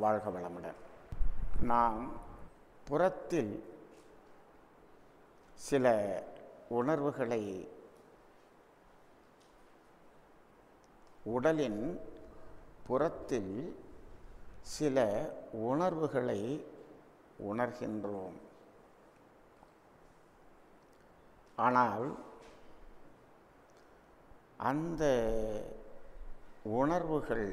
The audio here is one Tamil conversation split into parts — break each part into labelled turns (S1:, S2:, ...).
S1: வாழ்க வளமுடன். நாம் புறத்தில் சில உணர்வுகளை, உடலின் புறத்தில் சில உணர்வுகளை உணர்கின்றோம். ஆனால் அந்த உணர்வுகள்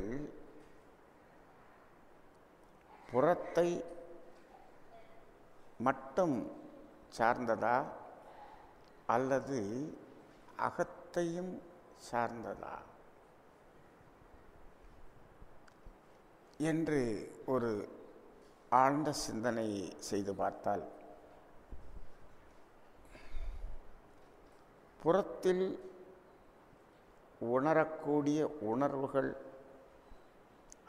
S1: புறத்தை மட்டும் சார்ந்ததா அல்லது அகத்தையும் சார்ந்ததா என்று ஒரு ஆழ்ந்த சிந்தனை செய்து பார்த்தால், புறத்தில் உணரக்கூடிய உணர்வுகள்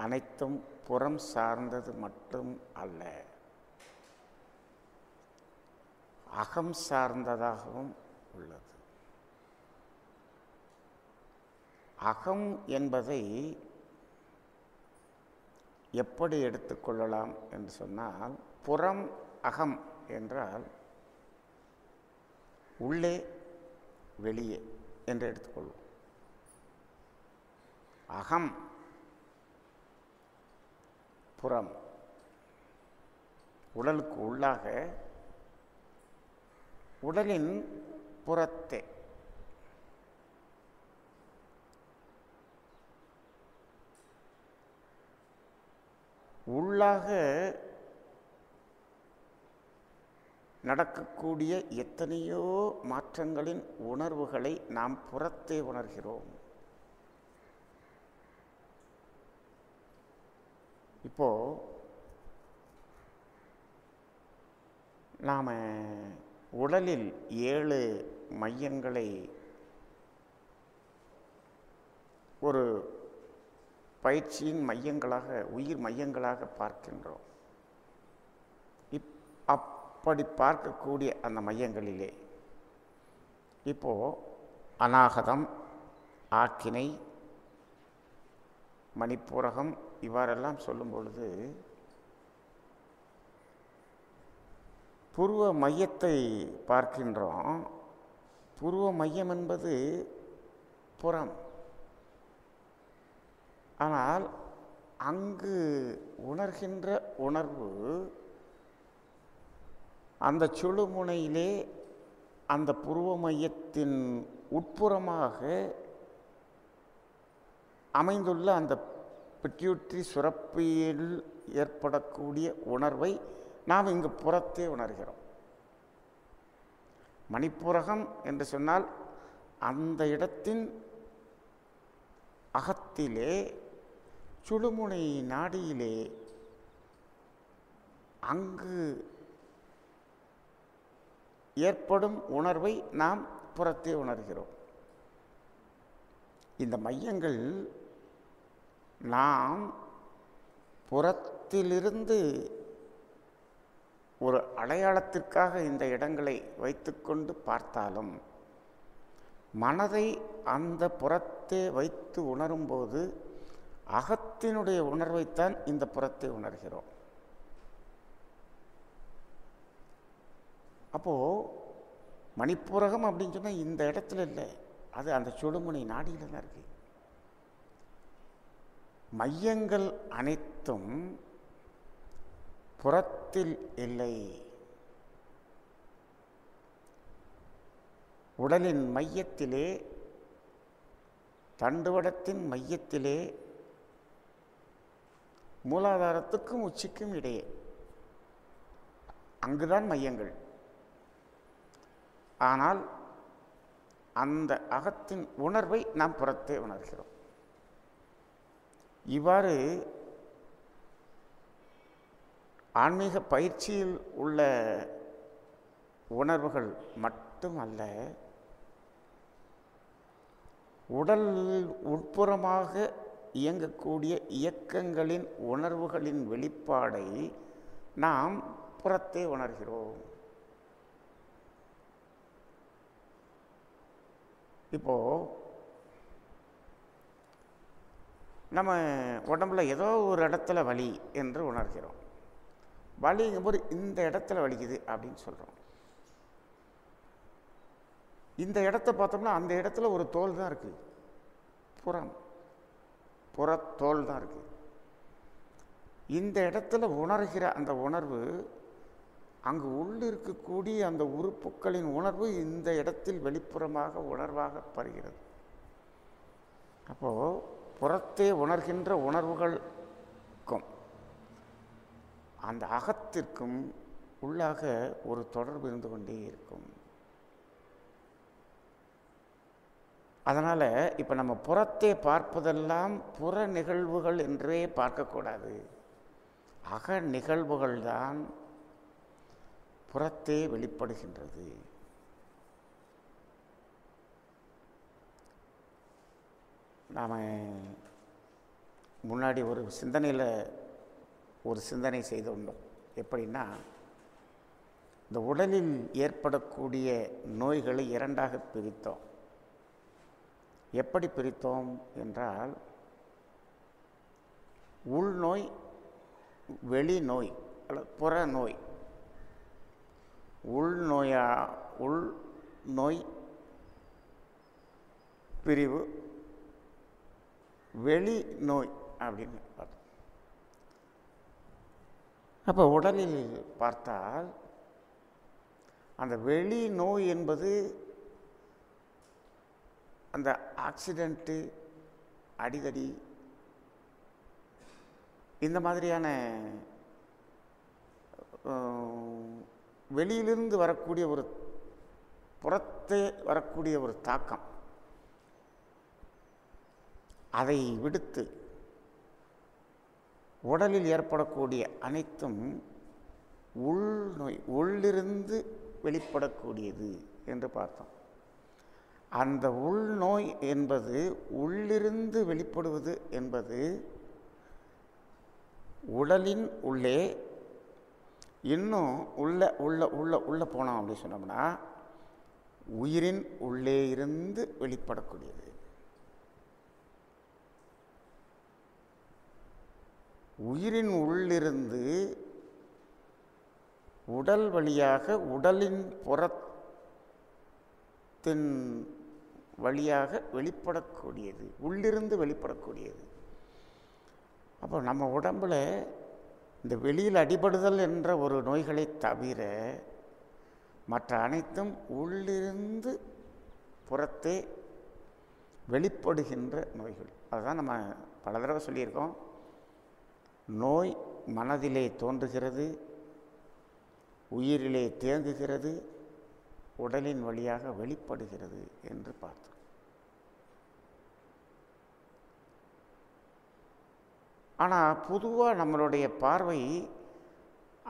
S1: அனைத்தும் புறம் சார்ந்தது மட்டும் அல்ல, அகம் சார்ந்ததாகவும் உள்ளது. அகம் என்பதை எப்படி எடுத்துக்கொள்ளலாம் என்று சொன்னால், புறம் அகம் என்றால் உள்ளே வெளியே என்று எடுத்துக்கொள்வோம். அகம் புறம், உடலுக்கு உள்ளாக, உடலின் புறத்தே. உள்ளாக நடக்கக்கூடிய எத்தனையோ மாற்றங்களின் உணர்வுகளை நாம் புறத்தே உணர்கிறோம். இப்போ நாம் உடலில் 7 மையங்களை ஒரு பயிற்சியின் மையங்களாக, உயிர் மையங்களாக பார்க்கின்றோம். அப்படி பார்க்கக்கூடிய அந்த மையங்களிலே இப்போ அநாகதம், ஆக்கினை, மணிப்பூரகம் இவ்வாறெல்லாம் சொல்லும் பொழுது புருவ மையத்தை பார்க்கின்றோம். புருவ மையம் என்பது புறம். ஆனால் அங்கு உணர்கின்ற உணர்வு அந்த சுழுமுனையிலே, அந்த புருவ மையத்தின் உட்புறமாக அமைந்துள்ள அந்த பிட்யூட்டரி சுரப்பியில் ஏற்படக்கூடிய உணர்வை நாம் இங்கு புறத்தே உணர்கிறோம். மணிப்பூரகம் என்று சொன்னால் அந்த இடத்தின் அகத்திலே, சுழுமுனை நாடியிலே, அங்கு ஏற்படும் உணர்வை நாம் புறத்தே உணர்கிறோம். இந்த மையங்கள் நாம் புறத்திலிருந்து ஒரு அடையாளத்திற்காக இந்த இடங்களை வைத்துக்கொண்டு பார்த்தாலும், மனதை அந்த புறத்தே வைத்து உணரும்போது அகத்தினுடைய உணர்வைத்தான் இந்த புறத்தை உணர்கிறோம். அப்போது மணிப்பூரகம் அப்படின்னு சொன்னால் இந்த இடத்துல இல்லை, அது அந்த சுழுமுனை நாடியில் தான் இருக்கு. மையங்கள் அனைத்தும் புறத்தில் இல்லை. உடலின் மையத்திலே, தண்டுவடத்தின் மையத்திலே, மூலாதாரத்துக்கும் உச்சிக்கும் இடையே அங்குதான் மையங்கள். ஆனால் அந்த அகத்தின் உணர்வை நாம் புறத்தே உணர்கிறோம். இவ்வாறு ஆன்மீக பயிற்சியில் உள்ள உணர்வுகள் மட்டுமல்ல, உடல் உட்புறமாக இயங்கக்கூடிய இயக்கங்களின் உணர்வுகளின் வெளிப்பாடை நாம் புறத்தே உணர்கிறோம். இப்போ நம்ம உடம்புல ஏதோ ஒரு இடத்துல வலி என்று உணர்கிறோம். வலிங்கும்போது இந்த இடத்துல வலிக்குது அப்படின்னு சொல்கிறோம். இந்த இடத்த பார்த்தோம்னா அந்த இடத்துல ஒரு தோல் தான் இருக்குது, புறத்தோல் தான் இருக்குது. இந்த இடத்துல உணர்கிற அந்த உணர்வு அங்கு உள்ள இருக்கக்கூடிய அந்த உறுப்புகளின் உணர்வு இந்த இடத்தில் வெளிப்புறமாக உணர்வாக பருகிறது. அப்போது புறத்தே உணர்கின்ற உணர்வுகளுக்கும் அந்த அகத்திற்கும் உள்ளாக ஒரு தொடர்பு இருந்து கொண்டே இருக்கும். அதனால் இப்போ நம்ம புறத்தே பார்ப்பதெல்லாம் புற நிகழ்வுகள் என்றே பார்க்கக்கூடாது. அக நிகழ்வுகள் தான் புறத்தே வெளிப்படுகின்றது. நாம் முன்னாடி ஒரு சிந்தனை செய்து வந்தோம். எப்படின்னா, இந்த உடலில் ஏற்படக்கூடிய நோய்களை இரண்டாக பிரித்தோம். எப்படி பிரித்தோம் என்றால், உள்நோய், வெளிநோய் அல்லது புறநோய். உள்நோய் பிரிவு, வெளிநோய் அப்படின்னு பார்த்தோம். அப்போ உடலில் பார்த்தால் அந்த வெளிநோய் என்பது அந்த ஆக்சிடெண்ட்டு, அடிதடி, இந்த மாதிரியான வெளியிலிருந்து வரக்கூடிய ஒரு புறத்தே வரக்கூடிய ஒரு தாக்கம், அதை விடுத்து உடலில் ஏற்படக்கூடிய அனைத்தும் உள்நோய், உள்ளிருந்து வெளிப்படக்கூடியது என்று பார்த்தோம். அந்த உள்நோய் என்பது, உள்ளிருந்து வெளிப்படுவது என்பது உடலின் உள்ளே இன்னும் உள்ள போனோம் அப்படின்னு சொன்னோம்னா உயிரின் உள்ளே இருந்து வெளிப்படக்கூடியது. உயிரின் உள்ளிருந்து உடல் வழியாக, உடலின் புறத்தின் வழியாக வெளிப்படக்கூடியது, உள்ளிருந்து வெளிப்படக்கூடியது. அப்போ நம்ம உடம்புல இந்த வெளியில் அடிபடுதல் என்ற ஒரு நோய்களை தவிர மற்ற அனைத்தும் உள்ளிருந்து புறத்தே வெளிப்படுகின்ற நோய்கள். அதுதான் நம்ம பல தடவை சொல்லியிருக்கோம். நோய் மனதிலே தோன்றுகிறது, உயிரிலே தேங்குகிறது, உடலின் வழியாக வெளிப்படுகிறது என்று பார்த்தோம். ஆனால் பொதுவாக நம்மளுடைய பார்வை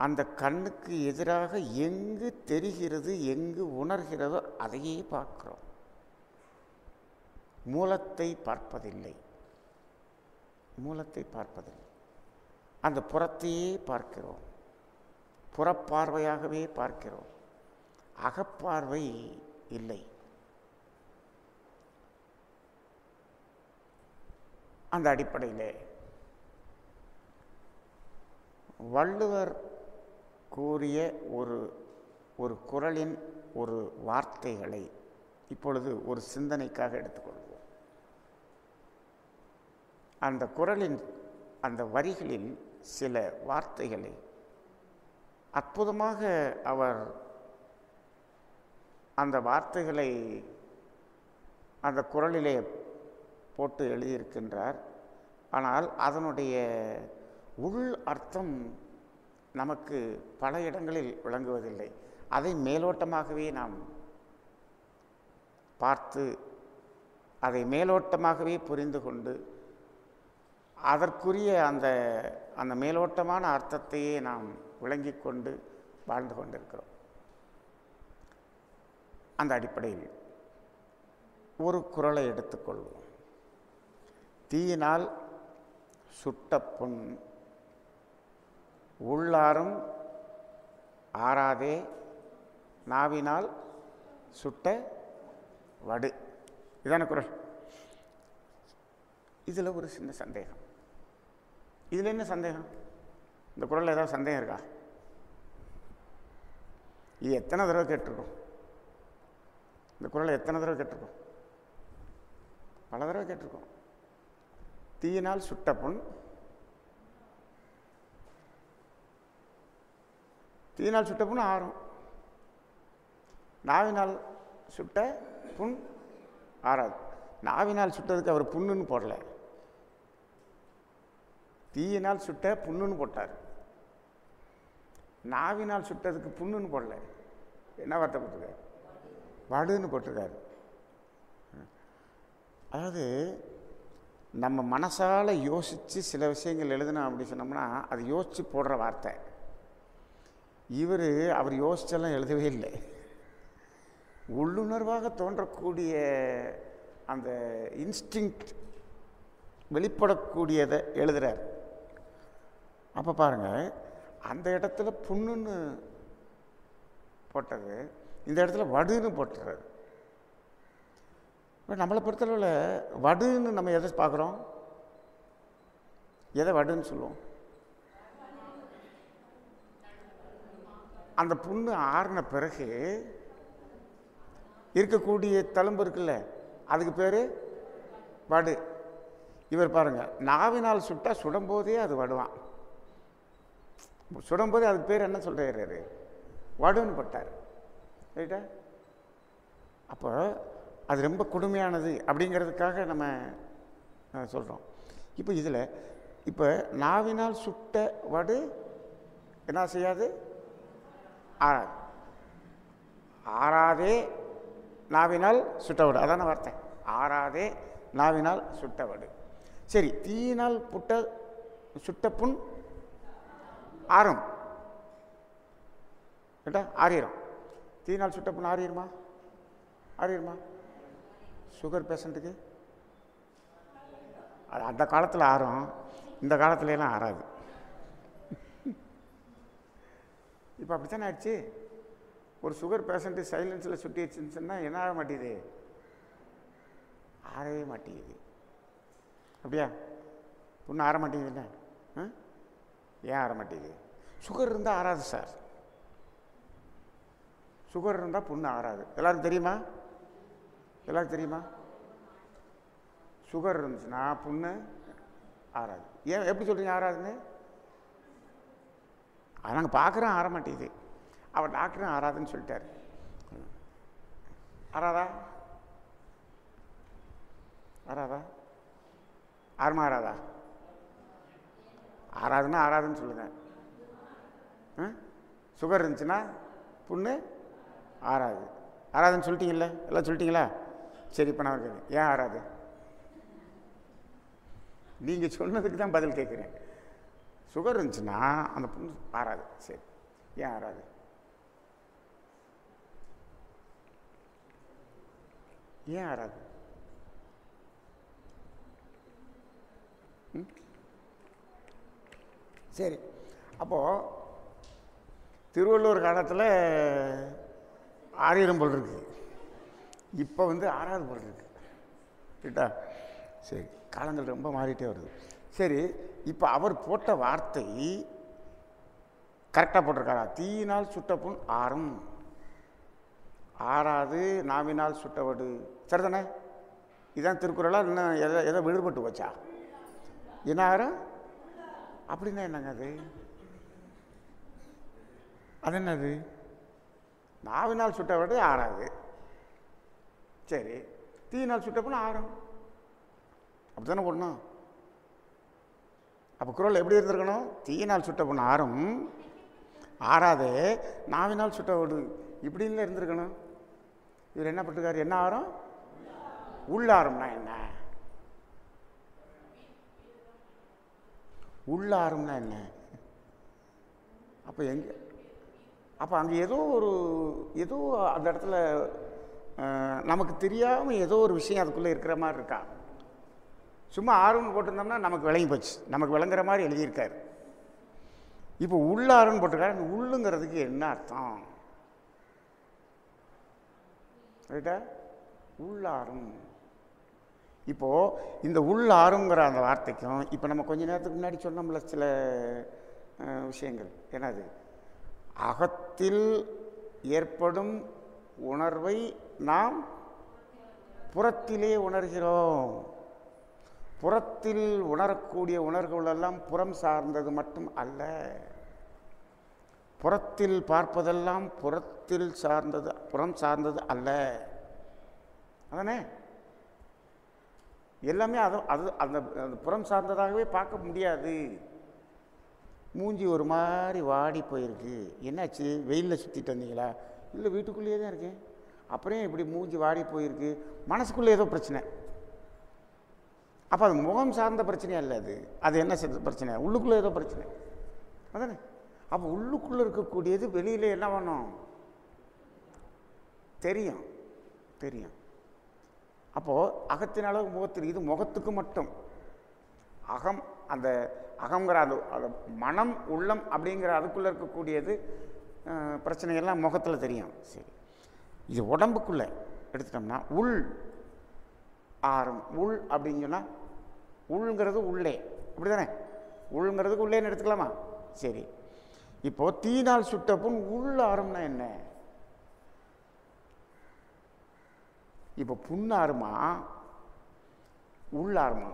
S1: அந்த கண்ணுக்கு எதிராக எங்கு தெரிகிறது, எங்கு உணர்கிறதோ அதையே பார்க்கிறோம். மூலத்தை பார்ப்பதில்லை. அந்த புறத்தையே பார்க்கிறோம். புறப்பார்வையாகவே பார்க்கிறோம். அகப்பார்வை இல்லை. அந்த அடிப்படையில் வள்ளுவர் கூறிய ஒரு குறளின் ஒரு வார்த்தைகளை இப்பொழுது ஒரு சிந்தனைக்காக எடுத்துக்கொள்வோம். அந்த குறளின் அந்த வரிகளில் சில வார்த்தைகளை அற்புதமாக அவர் அந்த வார்த்தைகளை அந்த குறளிலே போட்டு எழுதியிருக்கின்றார். ஆனால் அதனுடைய உள் அர்த்தம் நமக்கு பல இடங்களில் விளங்குவதில்லை. அதை மேலோட்டமாகவே நாம் பார்த்து, அதை மேலோட்டமாகவே புரிந்து கொண்டு, அதற்குரிய அந்த மேலோட்டமான அர்த்தத்தையே நாம் விளங்கி கொண்டு வாழ்ந்து கொண்டிருக்கிறோம். அந்த அடிப்படையில் ஒரு குறளை எடுத்துக்கொள்வோம். தீயினால் சுட்ட புண் உள்ளாரும் ஆறாதே, நாவினால் சுட்ட வடு. இதான குறள். இதில் ஒரு சின்ன சந்தேகம். இதில் என்ன சந்தேகம்? இந்த குறளில் ஏதாவது சந்தேகம் இருக்கா? இது எத்தனை தடவை கேட்டிருக்கோம்? இந்த குறளை எத்தனை தடவை கேட்டிருக்கோம்? பல தடவை கேட்டிருக்கோம். தீயினால் சுட்ட புண், தீயினால் சுட்ட புண் ஆறும், நாவினால் சுட்ட புண் ஆறாது. நாவினால் சுட்டதுக்கு அவர் புண்ணுன்னு போடல, தீயினால் சுட்ட புண்ணுன்னு போட்டார். நாவினால் சுட்டதுக்கு புண்ணுன்னு போடல. என்ன வார்த்தை போட்டிருக்காரு? வடுன்னு போட்டிருக்காரு. அதாவது நம்ம மனசால் யோசித்து சில விஷயங்கள் எழுதணும் அப்படின்னு சொன்னோம்னா அது யோசித்து போடுற வார்த்தை. அவர் யோசிச்செல்லாம் எழுதவே இல்லை. உள்ளுணர்வாக தோன்றக்கூடிய அந்த இன்ஸ்டிங்க்ட் வெளிப்படக்கூடியதை எழுதுகிறார். அப்போ பாருங்கள், அந்த இடத்துல புண்ணுன்னு போட்டது இந்த இடத்துல வடுன்னு போட்டுறாரு. நம்மளை பொறுத்தளவில் வடுன்னு நம்ம எதை பார்க்குறோம்? எதை வடுன்னு சொல்லுவோம்? அந்த புண்ணு ஆறின பிறகு இருக்கக்கூடிய தழும்பு இருக்குல்ல, அதுக்கு பேர் வடு. இவர் பாருங்கள், நாவினால் சுட்டால் சுடும்போதே அது வடுவான். சுடும்போதே அதுக்கு பேர் என்ன சொல்கிறாரு? வடுன்னு போட்டார். ரைட்டா? அப்போ அது ரொம்ப கொடுமையானது அப்படிங்கிறதுக்காக நம்ம சொல்கிறோம். இப்போ இதில் நாவினால் சுட்ட வடு என்ன செய்யாது? ஆறாது. ஆறாதே நாவினால் சுட்ட வடு, அதான வார்த்தை. ஆறாதே நாவினால் சுட்ட வடு. சரி, தீயினால் சுட்ட புண் ஆறும். கேட்டா ஆறிடும். தீயினால் சுட்ட புண் ஆறிடுமா? ஆறிடுமா? சுகர் பேஷண்ட்டுக்கு அது அந்த காலத்தில் ஆறும், இந்த காலத்துலலாம் ஆறாது. இப்போ அப்படித்தானே ஆயிடுச்சு. ஒரு சுகர் பேஷண்ட்டு சைலன்ஸில் சுட்டி வச்சுன்னு சொன்னால் என்ன ஆக மாட்டேங்குது? ஆறவே மாட்டேங்குது. அப்படியா? புண்ணு ஆற மாட்டேங்குதுல்ல? ஏன் ஆற மாட்டேங்குது? சுகர் இருந்தால் ஆறாது சார். சுகர் இருந்தால் புண்ணு ஆறாது. எல்லாருக்கும் தெரியுமா? எல்லாருக்கும் தெரியுமா? சுகர் இருந்துச்சுன்னா புண்ணு ஆறாது. ஏன் எப்படி சொல்கிறீங்க ஆறாதுன்னு? அது நாங்கள் பார்க்குறோம் ஆற மாட்டேங்குது. அவர் டாக்டரும் ஆறாதுன்னு சொல்லிட்டார். ஆறாதா? ஆறாதா? ஆறுமா ஆறாதா? ஆறாதுன்னா ஆறாதுன்னு சொல்லுங்கள். சுகர் இருந்துச்சுன்னா புண்ணு ஆறாது. ஆறாதுன்னு சொல்லிட்டீங்கல்ல? எல்லாம் சொல்லிட்டீங்களா? சரி, இப்போ நான் இருக்கேன். ஏன் ஆறாது? நீங்கள் சொன்னதுக்கு தான் பதில் கேட்குறேன். சுகர் இருந்துச்சுன்னா அந்த புண்ணு ஆறாது. சரி, ஏன் ஆறாது? ஏன் ஆறாது? சரி, அப்போது திருவள்ளுவர் காலத்தில் ஆறிடும் போல் இருக்கு, இப்போ ஆறாவது போல் இருக்கு. ரைட்டா? சரி, காலங்கள் ரொம்ப மாறிட்டே வருது. சரி, இப்போ அவர் போட்ட வார்த்தை கரெக்டாக போட்டிருக்காரா? தீயினால் சுட்ட புண் ஆறும், ஆறாது நாவினால் சுட்டவடு. சரிதானே? இதுதான் திருக்குறளா? இன்னும் எதை விடுபட்டு போச்சா? என்ன ஆறும் அப்படின்னா என்னங்க அது? அது என்னது? நாவினால் சுட்டவடு ஆறாது. சரி, தீயினால் சுட்ட புண் ஆறும். அப்படி தானே போடணும். அப்போ குறள் எப்படி இருந்திருக்கணும்? தீயினால் சுட்ட புண் ஆறும், ஆறாதே நாவினால் சுட்ட வடு, இப்படின்னு இருந்திருக்கணும். இவர் என்ன பண்ணிருக்காரு? என்ன ஆறும்? உள்ளாரும்னா என்ன? உள்ளாரும்னா என்ன? அப்போ எங்கே? அப்போ அங்கே ஏதோ அந்த இடத்துல நமக்கு தெரியாமல் ஏதோ ஒரு விஷயம் அதுக்குள்ளே இருக்கிற மாதிரி இருக்கா? சும்மா ஆறுன்னு போட்டிருந்தோம்னா நமக்கு விளங்கி போச்சு, நமக்கு விளங்குற மாதிரி எழுதியிருக்காரு. இப்போ உள்ளாருன்னு போட்டிருக்காரு. அந்த உள்ளுங்கிறதுக்கு என்ன அர்த்தம்? ரைட்டா? உள்ளாரும். இப்போது இந்த உள் ஆறுங்கிற அந்த வார்த்தைக்கும் இப்போ நம்ம கொஞ்ச நேரத்துக்கு முன்னாடி சொன்னோம்ல சில விஷயங்கள். என்னது? அகத்தில் ஏற்படும் உணர்வை நாம் புறத்திலே உணர்கிறோம். புறத்தில் உணரக்கூடிய உணர்வுகளெல்லாம் புறம் சார்ந்தது மட்டும் அல்ல. புறத்தில் பார்ப்பதெல்லாம் புறத்தில் சார்ந்தது, புறம் சார்ந்தது அல்ல. அதானே? எல்லாமே அது அந்த புறம் சார்ந்ததாகவே பார்க்க முடியாது. மூஞ்சி ஒரு மாதிரி வாடி போயிருக்கு. என்னாச்சு? வெயிலில் சுற்றிட்டு வந்தீங்களா? இல்லை, வீட்டுக்குள்ளேயே தான் இருக்கேன். அப்புறம் இப்படி மூஞ்சி வாடி போயிருக்கு. மனசுக்குள்ளே ஏதோ பிரச்சனை. அப்போ அது முகம் சார்ந்த பிரச்சனையா இல்லை. அது என்ன பிரச்சனை? உள்ளுக்குள்ளே ஏதோ பிரச்சனை. அதானே? அப்போ உள்ளுக்குள்ளே இருக்கக்கூடியது வெளியில் என்ன பண்ணும்? தெரியும். அப்போது அகத்தின் அளவு முகத்தில், இது முகத்துக்கு மட்டும். அகம், அந்த அகங்கிற அது மனம் உள்ளம் அப்படிங்கிற அதுக்குள்ளே இருக்கக்கூடியது பிரச்சனைகள்லாம் முகத்தில் தெரியும். சரி, இது உடம்புக்குள்ளே எடுத்துட்டோம்னா உள் ஆறும். உள் அப்படின்னு சொன்னால் உள்ங்கிறது உள்ளே, அப்படி தானே? உள்ங்கிறதுக்கு உள்ளேன்னு எடுத்துக்கலாமா? சரி, இப்போது தீனால் சுட்ட புண் உள் ஆறும்னா என்ன? இப்போ புண் ஆறுமா உள் ஆறுமா?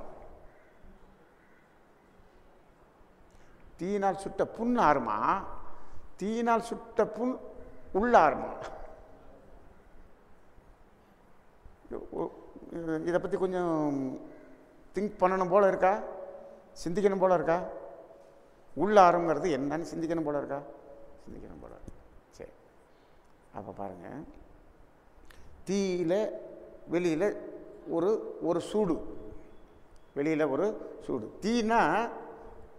S1: தீயினால் சுட்ட புண் ஆறுமா தீயினால் சுட்ட புண் உள் ஆறுமா? இதை பற்றி கொஞ்சம் திங்க் பண்ணணும் போல இருக்கா? சிந்திக்கணும் போல இருக்கா? உள் ஆறுங்கிறது என்னன்னு சிந்திக்கணும் போல இருக்கா? சிந்திக்கணும் போல இருக்கு. சரி, அப்போ பாருங்கள், தீயில் வெளியில் ஒரு சூடு, வெளியில் ஒரு சூடு. தீனா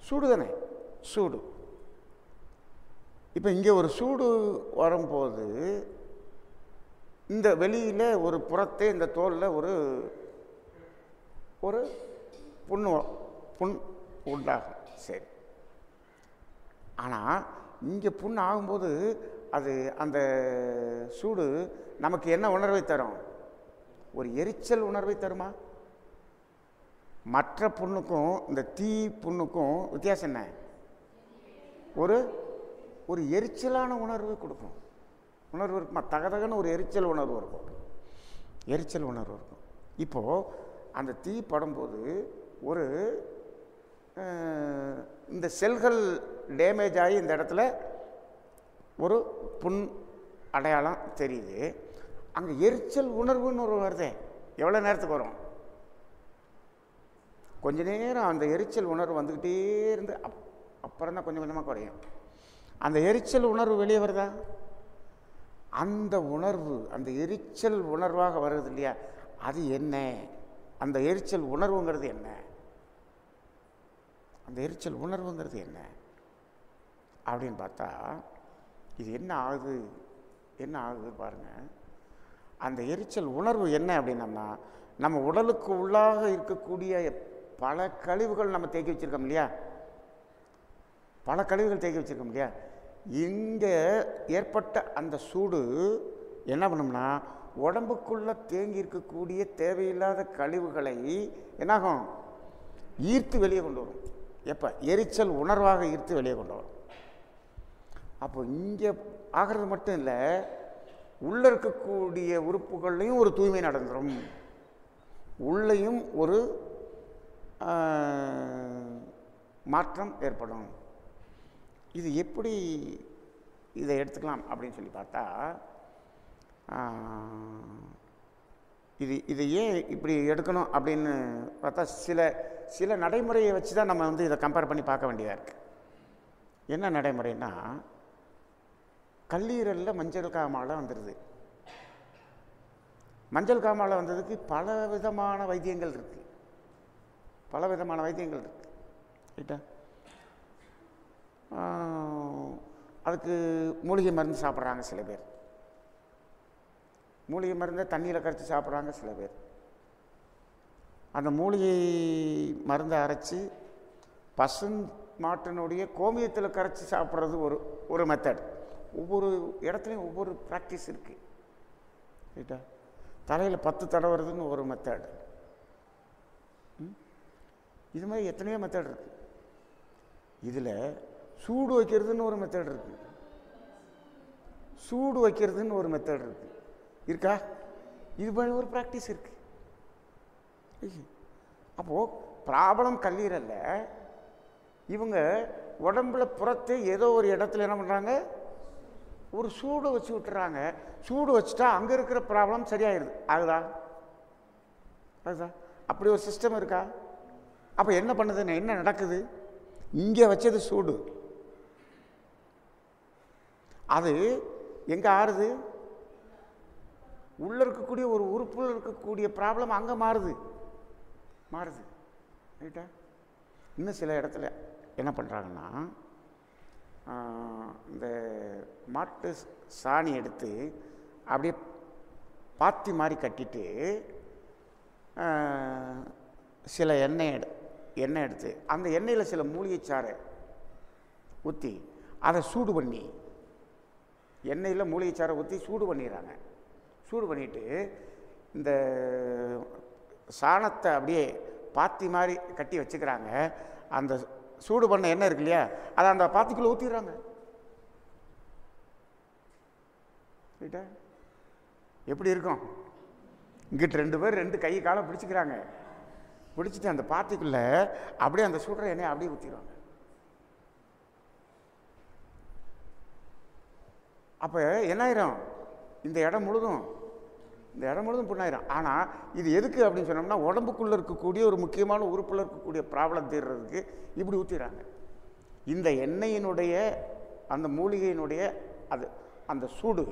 S1: சூடு தானே? சூடு. இப்போ இங்கே ஒரு சூடு வரும்போது இந்த வெளியில் ஒரு புறத்தே இந்த தோலில் ஒரு புண் உண்டாகும். சரி, ஆனால் இங்கே புண் ஆகும்போது அது அந்த சூடு நமக்கு என்ன உணர்வை தரும்? ஒரு எரிச்சல் உணர்வை தருமா? மற்ற புண்ணுக்கும் இந்த தீ புண்ணுக்கும் வித்தியாசம் என்ன? ஒரு எரிச்சலான உணர்வு கொடுக்கும். உணர்வு இருக்குமா? தகதகன்னு ஒரு எரிச்சல் உணர்வு இருக்கும். இப்போது அந்த தீ படும்போது இந்த செல்கள் டேமேஜ் ஆகி இந்த இடத்துல ஒரு புண் அடையாளம் தெரியுது. அங்கே எரிச்சல் உணர்வுன்னு ஒரு வருதே, எவ்வளோ நேரத்துக்கு வரும்? கொஞ்ச நேரம் அந்த எரிச்சல் உணர்வு வந்துக்கிட்டே இருந்து அப்புறம் தான் கொஞ்சம் கொஞ்சமாக குறையும். அந்த எரிச்சல் உணர்வு வெளியே வருதா? அந்த உணர்வு, அந்த எரிச்சல் உணர்வாக வருது இல்லையா, அது என்ன? அந்த எரிச்சல் உணர்வுங்கிறது என்ன? அந்த எரிச்சல் உணர்வுங்கிறது என்ன அப்படின்னு பார்த்தா, இது என்ன ஆகுது பாருங்கள். அந்த எரிச்சல் உணர்வு என்ன அப்படின்னம்னா, நம்ம உடலுக்கு உள்ளாக இருக்கக்கூடிய பல கழிவுகள் நம்ம தேக்கி வச்சுருக்கோம் இல்லையா, இங்கே ஏற்பட்ட அந்த சூடு என்ன பண்ணும்னா, உடம்புக்குள்ளே தேங்கி இருக்கக்கூடிய தேவையில்லாத கழிவுகளை என்னாகும்? ஈர்த்து வெளியே கொண்டு வரும். எப்போ? எரிச்சல் உணர்வாக ஈர்த்து வெளியே கொண்டு வரும். அப்போ இங்கே ஆகிறது மட்டும் இல்லை, உள்ளே இருக்கக்கூடிய உறுப்புகள்லையும் ஒரு தூய்மை நடந்துடும். உள்ளேயும் ஒரு மாற்றம் ஏற்படும். இது எப்படி இதை எடுத்துக்கலாம் அப்படின்னு சொல்லி பார்த்தா, இது ஏன் இப்படி எடுக்கணும் அப்படின்னு பார்த்தா, சில நடைமுறையை வச்சு தான் நம்ம இதை கம்பேர் பண்ணி பார்க்க வேண்டியதாக இருக்குது. என்ன நடைமுறைன்னா, கல்லீரலில் மஞ்சள் காமாலை வந்துடுது. மஞ்சள் காமாலை வந்ததுக்கு பல விதமான வைத்தியங்கள் இருக்குது. ரைட்டா? அதுக்கு மூலிகை மருந்து சாப்பிட்றாங்க சில பேர். மூலிகை மருந்தை தண்ணியில் கரைச்சி சாப்பிட்றாங்க சில பேர். அந்த மூலிகை மருந்தை அரைச்சி மாட்டினுடைய கோமியத்தில் கரைச்சி சாப்பிட்றது ஒரு மெத்தட். ஒவ்வொரு இடத்துலையும் ஒவ்வொரு ப்ராக்டிஸ் இருக்குது. ரைட்டா? தலையில் 10 தடவுறதுன்னு ஒரு மெத்தட். இது மாதிரி எத்தனையோ மெத்தட் இருக்குது. இதில் சூடு வைக்கிறதுன்னு ஒரு மெத்தட் இருக்குது, சூடு வைக்கிறதுன்னு ஒரு மெத்தட் இருக்குது. இருக்கா? இது மாதிரி ஒரு ப்ராக்டிஸ் இருக்குது. அப்போது ப்ராப்ளம் கல்லீரல்ல இவங்க உடம்புல புறத்து ஏதோ ஒரு இடத்துல என்ன பண்ணுறாங்க, ஒரு சூடு வச்சு விட்டுறாங்க. சூடு வச்சுட்டா அங்கே இருக்கிற ப்ராப்ளம் சரியாயிருது. அதுதான் அப்படி ஒரு சிஸ்டம் இருக்கா? அப்போ என்ன பண்ணுதுன்னு, என்ன நடக்குது? இங்கே வச்சது சூடு, அது எங்கே ஆறுது? உள்ளே இருக்கக்கூடிய ஒரு உறுப்பில் இருக்கக்கூடிய ப்ராப்ளம் அங்கே மாறுது. ரைட்டா? இன்னும் சில இடத்துல என்ன பண்ணுறாங்கன்னா, இந்த மாட்டு சாணி எடுத்து அப்படியே பாத்தி மாதிரி கட்டிட்டு சில எண்ணெய் எடுத்து அந்த எண்ணெயில் சில மூலிகை சாறை ஊற்றி அதை சூடு பண்ணி, எண்ணெயில் மூலிகை சாறை ஊற்றி சூடு பண்ணிடுறாங்க. சூடு பண்ணிவிட்டு இந்த சாணத்தை அப்படியே பாத்தி மாதிரி கட்டி வச்சுக்கிறாங்க. அந்த சூடு பண்ண எண்ணெய் இருக்கு இல்லையா, அதை அந்த பாத்திக்குள்ளே ஊற்றிடுறாங்க. ரைட்டா? எப்படி இருக்கும்? இங்கிட்டு 2 பேர் 2 கை காலை பிடிச்சிக்கிறாங்க. பிடிச்சிட்டு அந்த பாத்திக்குள்ளே அப்படியே அந்த சுடுற எண்ணெய் அப்படியே ஊற்றிடுவாங்க. அப்போ என்ன ஆயிரும்? இந்த இடம் முழுதும் புண்ணாயிரும். ஆனால் இது எதுக்கு அப்படின்னு சொன்னோம்னா, உடம்புக்குள்ளே இருக்கக்கூடிய ஒரு முக்கியமான உறுப்பில் இருக்கக்கூடிய ப்ராப்ளம் தீர்றதுக்கு இப்படி ஊற்றிடுறாங்க. இந்த எண்ணெயினுடைய அந்த மூலிகையினுடைய அந்த சூடு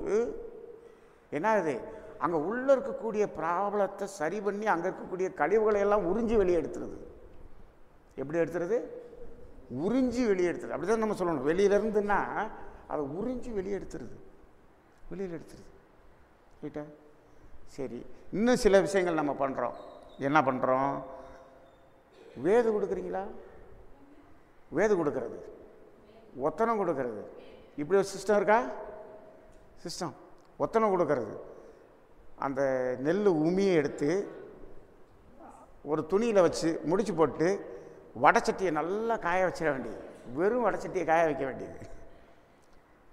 S1: என்ன ஆகுது, அங்கே உள்ளே இருக்கக்கூடிய ப்ராப்ளத்தை சரி பண்ணி அங்கே இருக்கக்கூடிய கழிவுகளை எல்லாம் உறிஞ்சி வெளியே எடுத்துருது. எப்படி எடுத்துருது? உறிஞ்சி வெளியே எடுத்துருது. அப்படி தான் நம்ம சொல்லணும். வெளியிலேருந்துன்னா அதை உறிஞ்சி வெளியே எடுத்துருது. ரைட்டா? சரி, இன்னும் சில விஷயங்கள் நம்ம பண்ணுறோம். என்ன பண்ணுறோம்? வேது கொடுக்குறீங்களா? வேது கொடுக்கறது, ஒத்தனம் கொடுக்கறது, இப்படி ஒரு சிஸ்டம் இருக்கா? சிஸ்டம் ஒத்தனம் கொடுக்கறது. அந்த நெல் உமியை எடுத்து ஒரு துணியில் வச்சு முடிச்சு போட்டு வடைச்சட்டியை நல்லா காய வச்சிட வேண்டியது. வெறும் வடைச்சட்டியை காய வைக்க வேண்டியது.